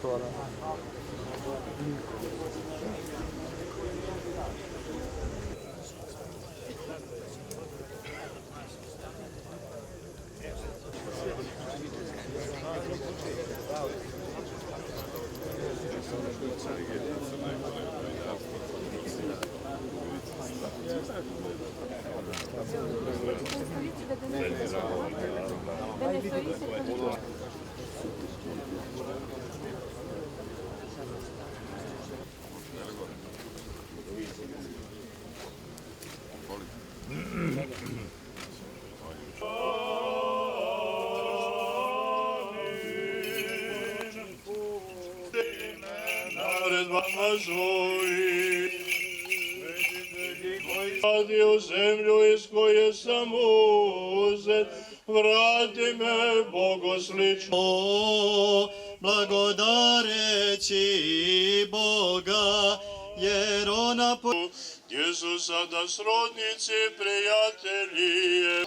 poštovana. Naredbama svojim, svetitelji koji radi u zemlju iz koje sam uzet, vrati me Bogoslično. Blagodareći Boga, jer ona gdje su sada srodnici, prijatelji.